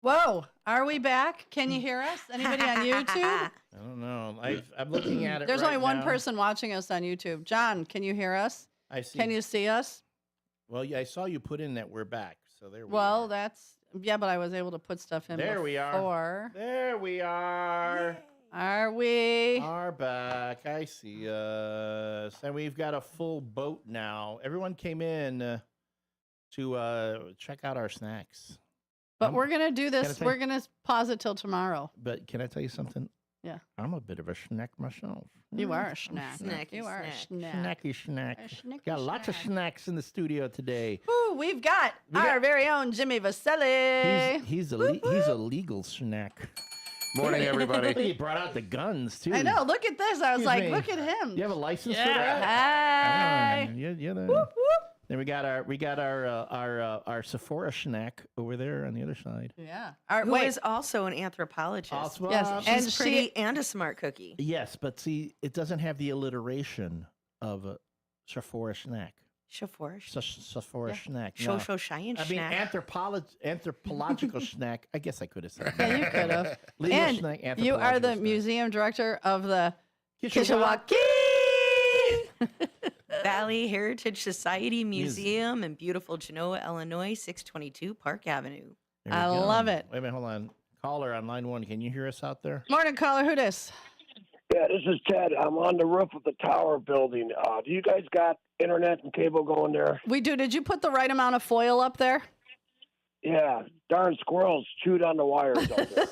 Whoa, are we back? Can you hear us? Anybody on YouTube? I don't know. I'm looking at it. There's right only one now. person watching us on YouTube. John, can you hear us? I see. Can you see us? Well, yeah, I saw you put in that we're back. So there we are. Well, but I was able to put stuff in There before. we are. There we are. Are we? Are back. I see us. And we've got a full boat now. Everyone came in to check out our snacks. But we're going to do this. We're going to pause it till tomorrow. But can I tell you something? Yeah. I'm a bit of a snack myself. You are a snack. Snacky You are a snack. Snacky snack. Snacky Got lots of snacks in the studio today. Ooh, we've got our very own Jimmy Vaselli. He's a legal snack. Morning, everybody. He brought out the guns too. I know. Look at this. I was Excuse like, me. look at him. You have a license for Yeah. that? Hi. Yeah. Whoop, whoop. Then we got our Sephora snack over there on the other side. Yeah. Who is also an anthropologist. Yes, and She's pretty and a smart cookie. Yes, but see, it doesn't have the alliteration of a Sephora snack. Sephora. Sephora snack. Show No. shine I mean, snack. anthropological snack. I guess I could have said. Yeah, you could have. Legal And snack, you are the anthropological snack. museum director of the Kishwaukee. Valley Heritage Society Museum in beautiful Genoa, Illinois, 622 Park Avenue. There we I go. love it. Wait a minute, hold on. Caller on line 1. Can you hear us out there? Morning, caller. Who dis? Yeah, this is Ted. I'm on the roof of the tower building. Do you guys got internet and cable going there? We do. Did you put the right amount of foil up there? Yeah, darn squirrels chewed on the wires out there.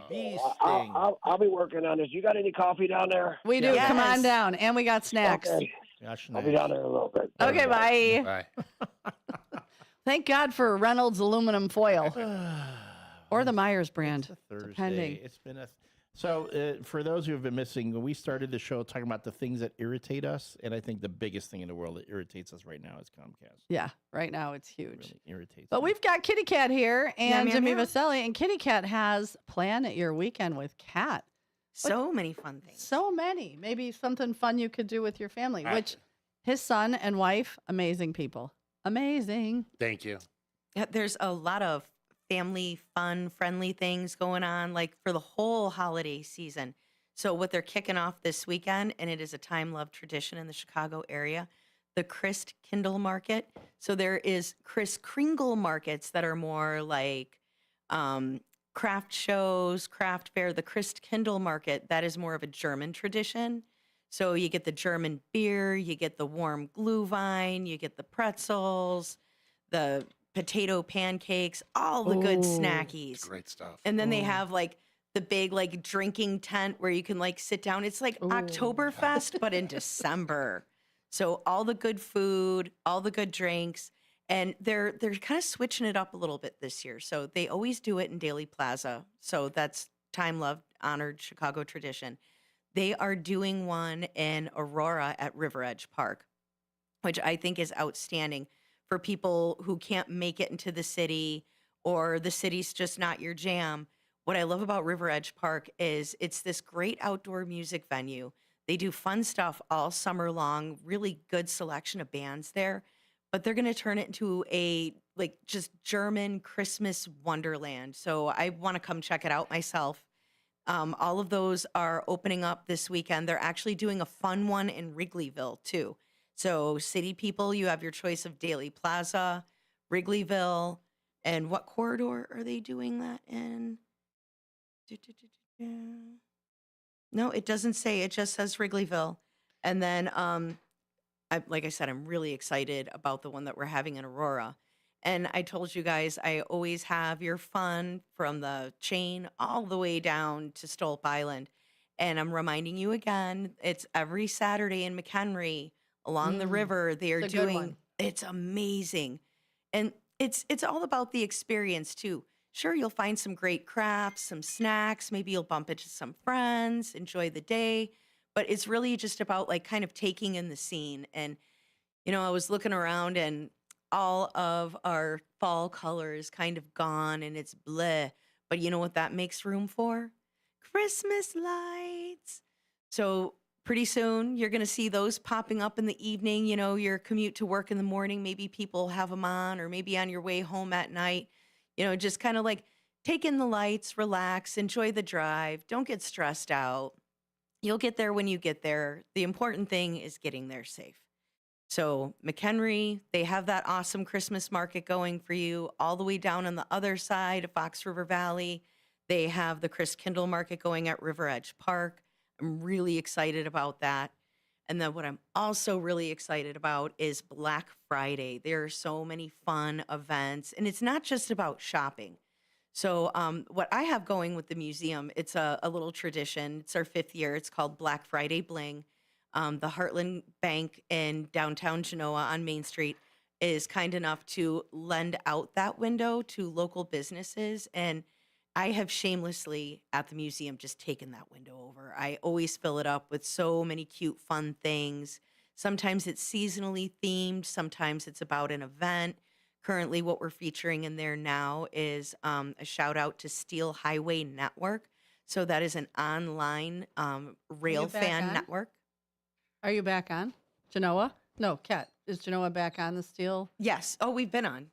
Bee sting. I'll be working on this. You got any coffee down there? We do. Yes. Come on down. And we got snacks. Okay. Gosh, I'll be down there in a little bit. Okay, bye. Bye. Thank God for Reynolds aluminum foil or the Myers brand. It's a Thursday. depending. It's been So for those who have been missing, when we started the show talking about the things that irritate us, and I think the biggest thing in the world that irritates us right now is Comcast. Yeah, right now it's huge. Really irritates But me. we've got Kitty Cat here and Meow, Jimmy meow. Vaselli, and Kitty Cat has Plan Your Weekend with Cat. So many fun things. So many. Maybe something fun you could do with your family, which his son and wife, amazing people. Amazing. Thank you. Yeah, there's a lot of family fun, friendly things going on, like for the whole holiday season. So what they're kicking off this weekend, and it is a time-loved tradition in the Chicago area, the Christ Kindle Market. So there is Chris Kringle markets that are more like craft shows, craft fair. The Christ Kindle Market, that is more of a German tradition. So you get the German beer, you get the warm Glühwein, you get the pretzels, the potato pancakes, all the good snackies. Great stuff. And then they have like the big like drinking tent where you can like sit down. It's like Oktoberfest, but in December. So all the good food, all the good drinks, and they're kind of switching it up a little bit this year. So they always do it in Daly Plaza. So that's time loved, honored Chicago tradition. They are doing one in Aurora at River Edge Park, which I think is outstanding for people who can't make it into the city or the city's just not your jam. What I love about River Edge Park is it's this great outdoor music venue. They do fun stuff all summer long, really good selection of bands there, but they're going to turn it into a like just German Christmas wonderland. So I want to come check it out myself. All of those are opening up this weekend. They're actually doing a fun one in Wrigleyville too. So city people, you have your choice of Daly Plaza, Wrigleyville, and what corridor are they doing that in? No, it doesn't say. It just says Wrigleyville. And then, like I said, I'm really excited about the one that we're having in Aurora. And I told you guys, I always have your fun from the chain all the way down to Stolp Island. And I'm reminding you again, it's every Saturday in McHenry along the river. They are It's a good doing, one. it's amazing. And It's all about the experience too. Sure, you'll find some great crafts, some snacks, maybe you'll bump into some friends, enjoy the day, but it's really just about like kind of taking in the scene. And I was looking around and all of our fall colors kind of gone and it's bleh. But you know what that makes room for? Christmas lights. So pretty soon you're going to see those popping up in the evening, your commute to work in the morning, maybe people have them on, or maybe on your way home at night, just kind of like take in the lights, relax, enjoy the drive. Don't get stressed out. You'll get there when you get there. The important thing is getting there safe. So McHenry, they have that awesome Christmas market going for you all the way down on the other side of Fox River Valley. They have the Chris Kindle market going at River Edge Park. I'm really excited about that. And then what I'm also really excited about is Black Friday. There are so many fun events, and it's not just about shopping. So what I have going with the museum, it's a little tradition. It's our 5th year. It's called Black Friday Bling. The Heartland Bank in downtown Genoa on Main Street is kind enough to lend out that window to local businesses. And I have shamelessly at the museum just taken that window over. I always fill it up with so many cute, fun things. Sometimes it's seasonally themed. Sometimes it's about an event. Currently, what we're featuring in there now is a shout out to Steel Highway Network. So that is an online rail back fan on? network. Are you back on Genoa? No, Kat. Is Genoa back on the steel? Yes. Oh, we've been on.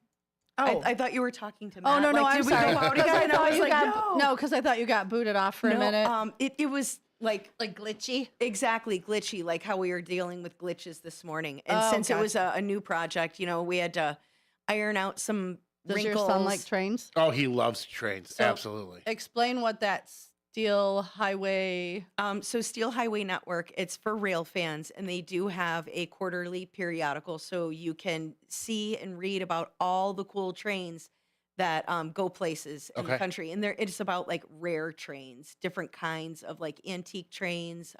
Oh, I thought you were talking to Matt. oh no, no, Like, I'm did we sorry. go out 'Cause again? I And I thought was you like, got no. because I thought you got booted off for a minute. It was like Glitchy. exactly glitchy, like how we were dealing with glitches this morning. And Oh, since it was gotcha. a new project, we had to iron out some Does wrinkles. your son like trains? Oh, he loves trains. So- Absolutely. Explain what that steel highway. So Steel Highway Network, it's for rail fans, and they do have a quarterly periodical, so you can see and read about all the cool trains that go places in the Okay. country. And it's about like rare trains, different kinds of like antique trains,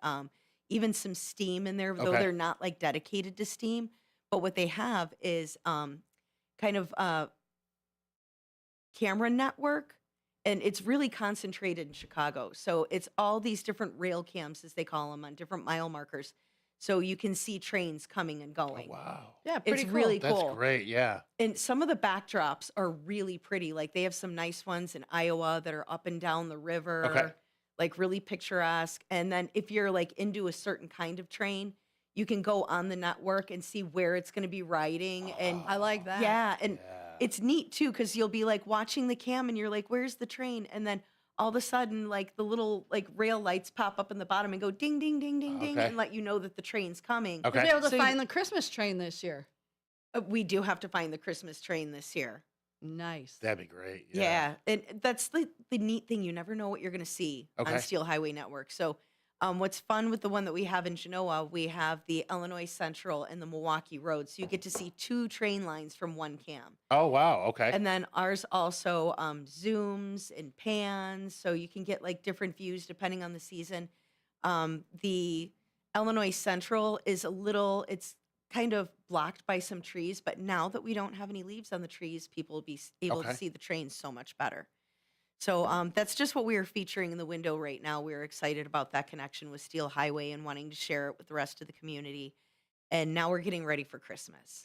even some steam in there, though Okay. they're not like dedicated to steam. But what they have is kind of camera network, and it's really concentrated in Chicago. So it's all these different rail cams, as they call them, on different mile markers. So you can see trains coming and Oh, going. wow. Yeah, pretty It's cool. really That's cool. great. Yeah. And some of the backdrops are really pretty. Like they have some nice ones in Iowa that are up and down the river, Okay. like really picturesque. And then if you're like into a certain kind of train, you can go on the network and see where it's going to be riding. And I like that. yeah, and Yeah. it's neat too because you'll be like watching the cam and you're like, "Where's the train?" And then all of a sudden, like the little like rail lights pop up in the bottom and go ding, ding, ding, ding, ding, Okay. and let you know that the train's coming. You'll Okay. be able to So you- find the Christmas train this year. We do have to find the Christmas train this year. Nice. That'd be great. Yeah, and that's the neat thing. You never know what you're going to see Okay. on Steel Highway Network. So, what's fun with the one that we have in Genoa, we have the Illinois Central and the Milwaukee Road. So you get to see 2 train lines from one cam. Oh, wow. Okay. And then ours also zooms and pans, so you can get like different views depending on the season. The Illinois Central is it's kind of blocked by some trees, but now that we don't have any leaves on the trees, people will be able to Okay. see the trains so much better. So that's just what we are featuring in the window right now. We're excited about that connection with Steel Highway and wanting to share it with the rest of the community. And now we're getting ready for Christmas.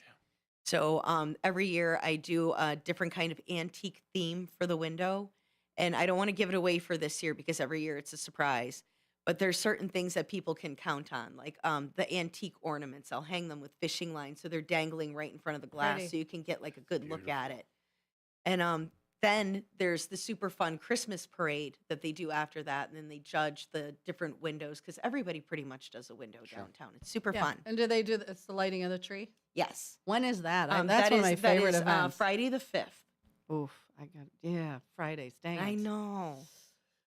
So every year I do a different kind of antique theme for the window. And I don't want to give it away for this year because every year it's a surprise. But there's certain things that people can count on, like the antique ornaments. I'll hang them with fishing lines so they're dangling right in front of the glass Pretty. so you can get like a good look at Beautiful. it. And then there's the super fun Christmas parade that they do after that. And then they judge the different windows because everybody pretty much does a window Sure. downtown. It's super Yeah. fun. And do they do it's the lighting of the tree? Yes. When is that? That That's one of is- my that favorite is, events. Friday the 5th. Oof, Fridays. Dang I it. know.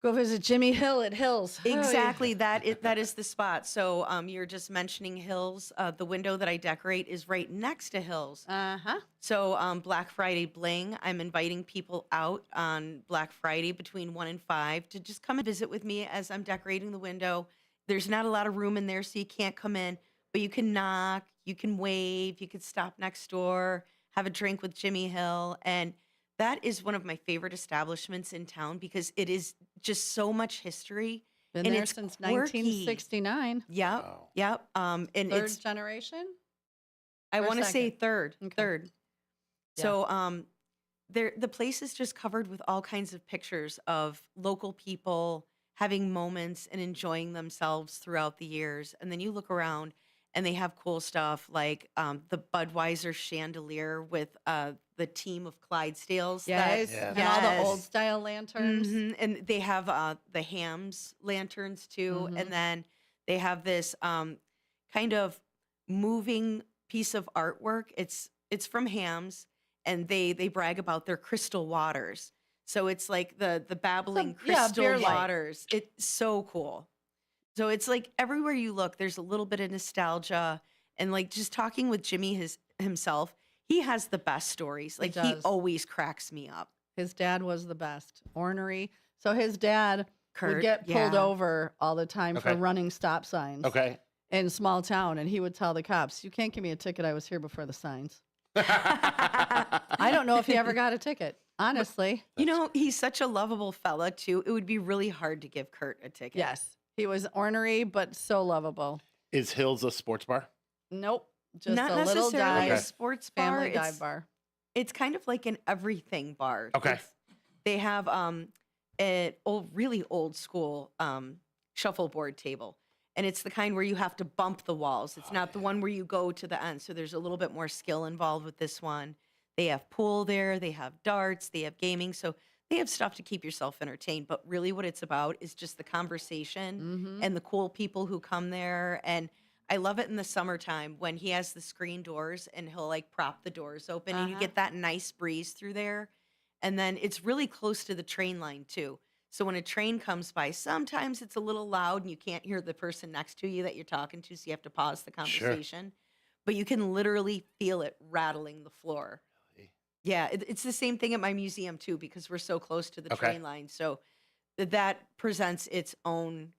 Go visit Jimmy Hill at Hills. Oh, yeah. Exactly. That is the spot. So you're just mentioning Hills. The window that I decorate is right next to Hills. Uh-huh. So Black Friday Bling, I'm inviting people out on Black Friday between 1 and 5 to just come and visit with me as I'm decorating the window. There's not a lot of room in there, so you can't come in, but you can knock, you can wave, you can stop next door, have a drink with Jimmy Hill. And that is one of my favorite establishments in town because it is just so much history. Been and there it's since quirky. 1969. Yep. Wow. Yep. And Third it's, generation? I or want to say second? third. Okay. Third. Yeah. So the place is just covered with all kinds of pictures of local people having moments and enjoying themselves throughout the years. And then you look around and they have cool stuff like the Budweiser chandelier with the team of Clydesdales. Yes. Yes. And all the Yes. old style lanterns. And they have the Hams lanterns too. Mhm. And then they have this kind of moving piece of artwork. It's from Hams, and they brag about their crystal waters. So it's like the babbling crystal beer light. waters. It's so cool. So it's like everywhere you look, there's a little bit of nostalgia, and like just talking with Jimmy himself, he has the best stories. Like he does. always cracks me up. His dad was the best. Ornery. So his dad would Kurt, get pulled yeah. over all the time for Okay. running stop signs Okay. in small town. And he would tell the cops, "You can't give me a ticket. I was here before the signs." I don't know if he ever got a ticket, honestly. You know, he's such a lovable fella too. It would be really hard to give Kurt a ticket. Yes. He was ornery, but so lovable. Is Hills a sports bar? Nope. Just Not a little necessarily dive, a Okay. sports bar. family It's, dive bar. it's kind of like an everything bar. Okay. They have an really old school shuffleboard table. And it's the kind where you have to bump the walls. It's not the one where you go to the end. So there's a little bit more skill involved with this one. They have pool there. They have darts. They have gaming. So they have stuff to keep yourself entertained. But really what it's about is just the conversation Mm-hmm. and the cool people who come there. And I love it in the summertime when he has the screen doors and he'll like prop the doors open and you Uh-huh. get that nice breeze through there. And then it's really close to the train line too. So when a train comes by, sometimes it's a little loud and you can't hear the person next to you that you're talking to, so you have to pause the Sure. conversation. But you can literally feel it rattling the floor. Really? Yeah, it's the same thing at my museum too, because we're so close to the Okay. train line. So that presents its own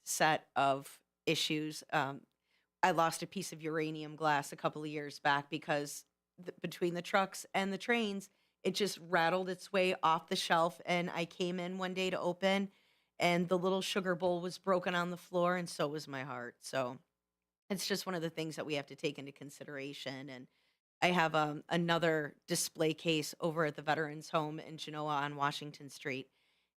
set of issues. I lost a piece of uranium glass a couple of years back because between the trucks and the trains, it just rattled its way off the shelf. And I came in one day to open, and the little sugar bowl was broken on the floor, and so was my heart. So it's just one of the things that we have to take into consideration. And I have another display case over at the Veterans Home in Genoa on Washington Street.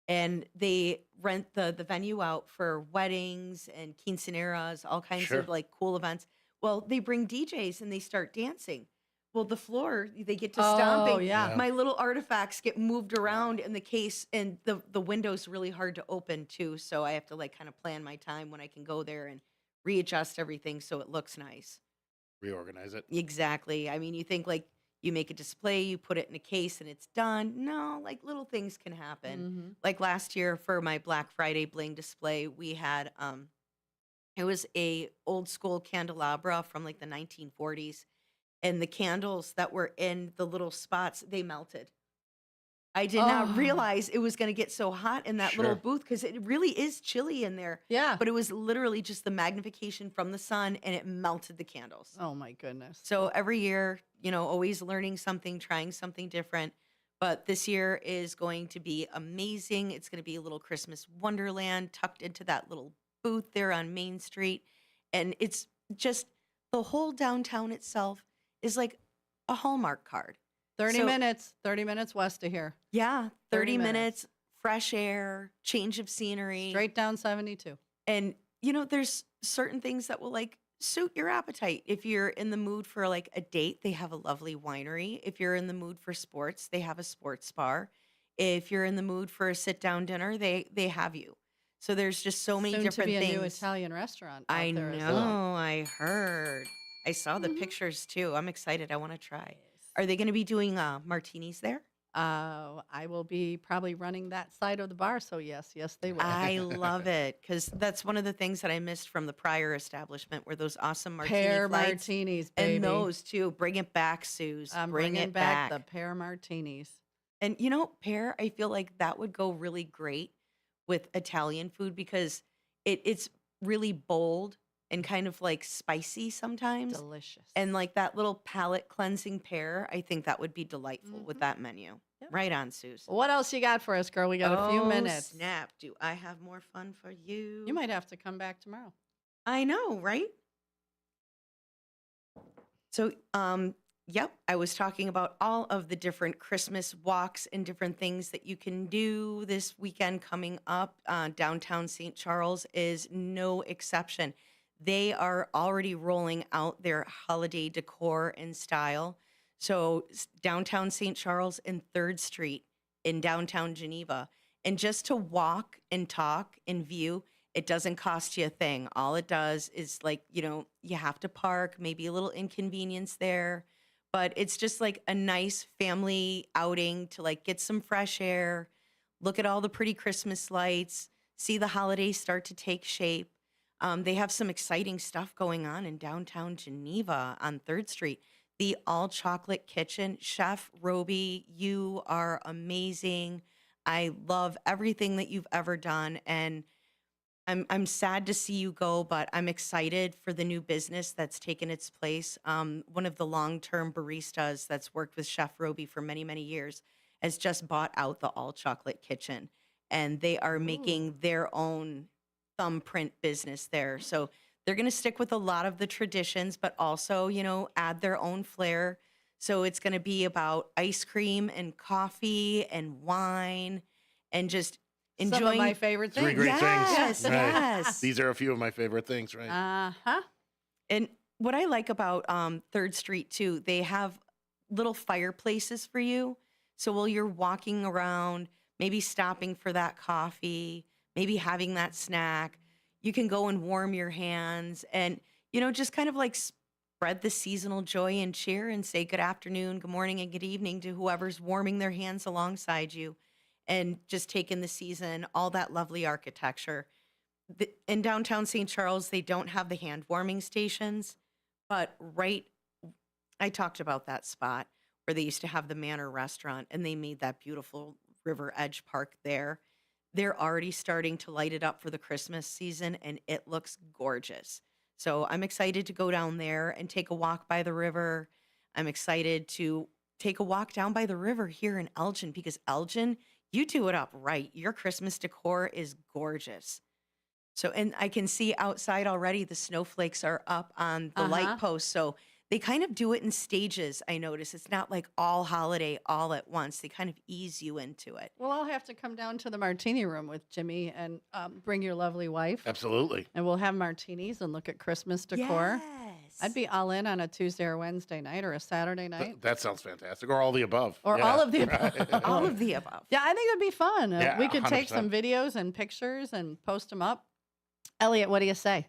And they rent the venue out for weddings and quinceaneras, all kinds Sure. of like cool events. Well, they bring DJs and they start dancing. Well, the floor, they get to Oh, stomping. yeah. My little artifacts get moved around in the case, and the window's really hard to open too. So I have to like kind of plan my time when I can go there and readjust everything so it looks nice. Reorganize it. Exactly. I mean, you think like you make a display, you put it in a case and it's done. No, like little things can happen. Mhm. Like last year for my Black Friday bling display, we had it was a old school candelabra from like the 1940s, and the candles that were in the little spots, they melted. I did not Oh. realize it was going to get so hot in that little Sure. booth because it really is chilly in there. Yeah. But it was literally just the magnification from the sun, and it melted the candles. Oh my goodness. So every year, you know, always learning something, trying something different. But this year is going to be amazing. It's going to be a little Christmas wonderland tucked into that little booth there on Main Street. And it's just the whole downtown itself is like a Hallmark card. 30 So- minutes, 30 minutes west of here. Yeah, 30 minutes. minutes, fresh air, change of scenery. Straight down 72. And you know, there's certain things that will like suit your appetite. If you're in the mood for like a date, they have a lovely winery. If you're in the mood for sports, they have a sports bar. If you're in the mood for a sit down dinner, they have you. So there's just so many Soon different to be things. a new Italian restaurant. I out there as know, well. I heard. I saw the Mhm. pictures too. I'm excited. I want to try. Are they going to be doing martinis there? I will be probably running that side of the bar. So yes, they will. I love it because that's one of the things that I missed from the prior establishment were those awesome martini Pear flights. martinis, baby. And those too. Bring it back, Suze. I'm Bring bringing it back back. the pear martinis. And you know, pear, I feel like that would go really great with Italian food because it's really bold, and kind of like spicy sometimes. Delicious. And like that little palate cleansing pear, I think that would be delightful with that menu. Yep. Right on, Susan. What else you got for us, girl? We got a few minutes. Snap. Do I have more fun for you? You might have to come back tomorrow. I know, right? So, yep, I was talking about all of the different Christmas walks and different things that you can do this weekend coming up. Downtown St. Charles is no exception. They are already rolling out their holiday decor and style. So, downtown St. Charles and 3rd Street in downtown Geneva. And just to walk and talk and view, it doesn't cost you a thing. All it does is like, you have to park, maybe a little inconvenience there, but it's just like a nice family outing to like get some fresh air, look at all the pretty Christmas lights, see the holidays start to take shape. They have some exciting stuff going on in downtown Geneva on 3rd Street. The all chocolate kitchen. Chef Roby, you are amazing. I love everything that you've ever done. And I'm sad to see you go, but I'm excited for the new business that's taken its place. One of the long-term baristas that's worked with Chef Roby for many, many years has just bought out the all chocolate kitchen. And they are making their own thumbprint business there. So they're going to stick with a lot of the traditions, but also, add their own flair. So it's going to be about ice cream and coffee and wine and just enjoying. Some of my favorite things. Three great Yes, things. yes. These are a few of my favorite things, right? Uh-huh. And what I like about 3rd Street too, they have little fireplaces for you. So while you're walking around, maybe stopping for that coffee, maybe having that snack, you can go and warm your hands and, just kind of like spread the seasonal joy and cheer and say good afternoon, good morning, and good evening to whoever's warming their hands alongside you and just taking the season, all that lovely architecture. In downtown St. Charles, they don't have the hand warming stations, but I talked about that spot where they used to have the Manor restaurant and they made that beautiful River Edge Park there. They're already starting to light it up for the Christmas season and it looks gorgeous. So I'm excited to go down there and take a walk by the river. I'm excited to take a walk down by the river here in Elgin because Elgin, you do it up right. Your Christmas decor is gorgeous. So, and I can see outside already the snowflakes are up on the light post. So they kind of do it in stages, I notice. It's not like all holiday all at once. They kind of ease you into it. Well, I'll have to come down to the martini room with Jimmy and bring your lovely wife. Absolutely. And we'll have martinis and look at Christmas decor. Yes. I'd be all in on a Tuesday or Wednesday night or a Saturday night. That sounds fantastic. Or all the above. Or Yeah. all of the above. all of the above. Yeah, I think it'd be fun. Yeah, We could take 100%. some videos and pictures and post them up. Elliot, what do you say?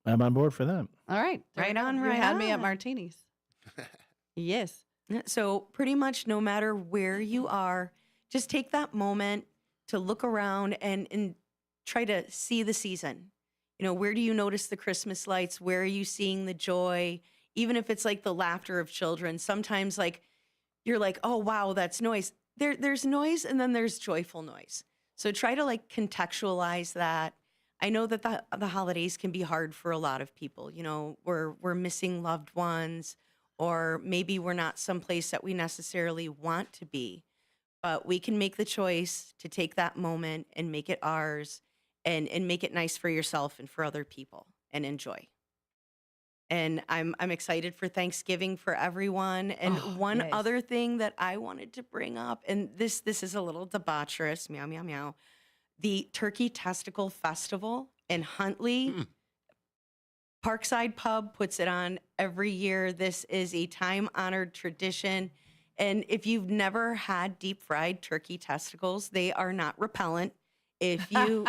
I'm on board for that. All right. there Right we go. on, You right had me at on. martinis. Yes. So pretty much no matter where you are, just take that moment to look around and try to see the season. Where do you notice the Christmas lights? Where are you seeing the joy? Even if it's like the laughter of children, sometimes like you're like, oh, wow, that's noise. There's noise and then there's joyful noise. So try to like contextualize that. I know that the holidays can be hard for a lot of people. We're missing loved ones, or maybe we're not someplace that we necessarily want to be, but we can make the choice to take that moment and make it ours and make it nice for yourself and for other people and enjoy. And I'm excited for Thanksgiving for everyone. And one yes. other thing that I wanted to bring up, and this is a little debaucherous, meow, meow, meow. The Turkey Testicle Festival in Huntley. Parkside Pub puts it on every year. This is a time-honored tradition. And if you've never had deep-fried turkey testicles, they are not repellent. If Tim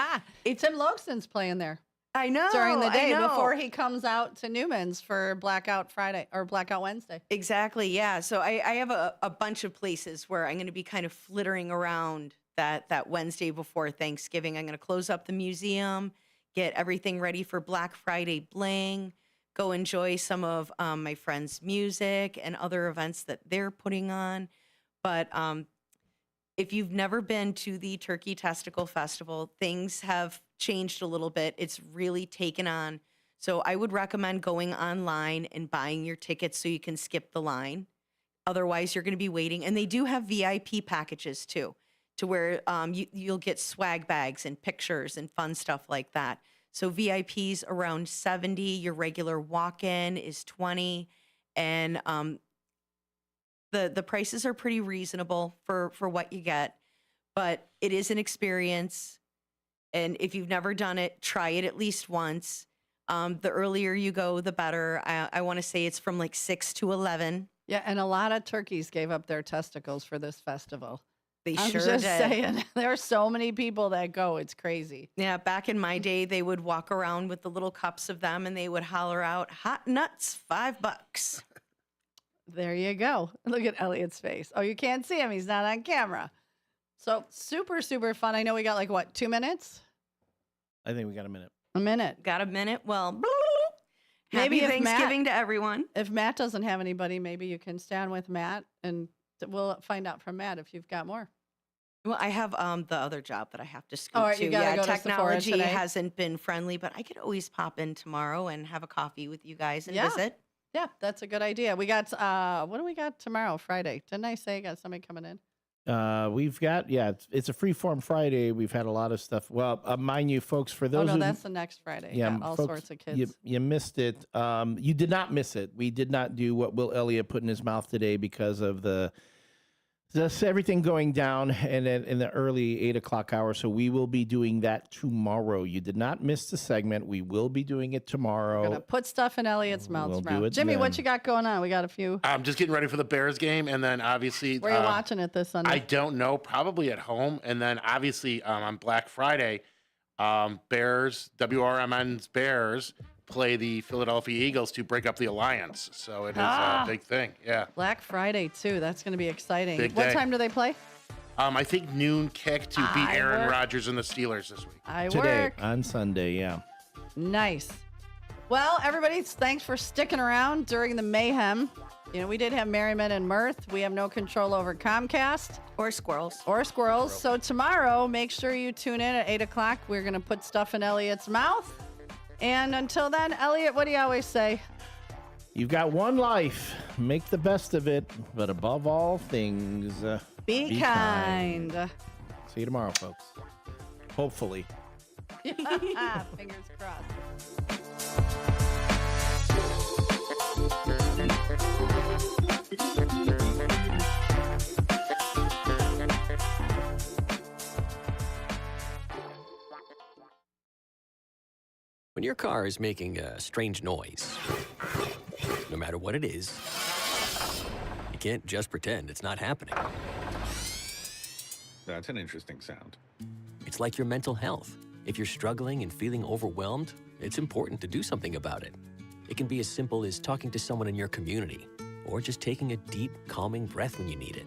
Logson's playing there I know during the day I know. before he comes out to Newman's for Blackout Friday or Blackout Wednesday. Exactly, yeah. So I have a bunch of places where I'm going to be kind of flittering around that Wednesday before Thanksgiving. I'm going to close up the museum, get everything ready for Black Friday bling, go enjoy some of my friends' music and other events that they're putting on. But if you've never been to the Turkey Testicle Festival, things have changed a little bit. It's really taken on So I would recommend going online and buying your tickets so you can skip the line. Otherwise, you're going to be waiting. And they do have VIP packages too, to where you'll get swag bags and pictures and fun stuff like that. So VIP's around 70, your regular walk-in is 20, and the prices are pretty reasonable for what you get. But it is an experience, and if you've never done it, try it at least once. The earlier you go, the better. I want to say it's from like 6 to 11. Yeah, and a lot of turkeys gave up their testicles for this festival. They I'm sure just did. saying, there are so many people that go. It's crazy. Yeah, back in my day, they would walk around with the little cups of them, and they would holler out, "Hot nuts, $5." There you go. Look at Elliot's face. Oh, you can't see him. He's not on camera. So super, super fun. I know we got like, what, 2 minutes? I think we got a minute. A minute. Got a minute? Well, Maybe happy if Matt- Thanksgiving to everyone. If Matt doesn't have anybody, maybe you can stand with Matt, and we'll find out from Matt if you've got more. Well, I have the other job that I have to scoot All right, to. you gotta go to Sephora technology today. hasn't been friendly, but I could always pop in tomorrow and have a coffee with you guys and Yeah. visit. Yeah, that's a good idea. We got, what do we got tomorrow, Friday? Didn't I say I got somebody coming in? We've got, it's a free-form Friday. We've had a lot of stuff. Well, mind you, folks, for Oh, those no, who... that's the next Friday. Yeah, All folks, sorts of kids. You missed it. You did not miss it. We did not do what Will Elliott put in his mouth today because of just everything going down and in the early 8 o'clock hour. So we will be doing that tomorrow. You did not miss the segment. We will be doing it tomorrow. Gonna put stuff in Elliot's mouth. We'll tomorrow. do it Jimmy, what then. you got going on? We got a few. I'm just getting ready for the Bears game, and then obviously Where are you watching it this Sunday? I don't know, probably at home, and then obviously on Black Friday, Bears, WRMN's Bears play the Philadelphia Eagles to break up the alliance. So it is a big thing. Yeah. Black Friday too. That's going to be exciting. Big What day. time do they play? I think noon kick to beat I Aaron work. Rodgers and the Steelers this week. I Today, work. on Sunday, yeah. Nice. Well, everybody, thanks for sticking around during the mayhem. You know, we did have merriment and mirth. We have no control over Comcast Or squirrels. or squirrels. So tomorrow, make sure you tune in at 8 o'clock. We're going to put stuff in Elliot's mouth. And until then, Elliot, what do you always say? You've got one life. Make the best of it. But above all things, Be kind. See you tomorrow, folks. Hopefully. Fingers crossed. When your car is making a strange noise, no matter what it is, you can't just pretend it's not happening. That's an interesting sound. It's like your mental health. If you're struggling and feeling overwhelmed, it's important to do something about it. It can be as simple as talking to someone in your community, or just taking a deep, calming breath when you need it.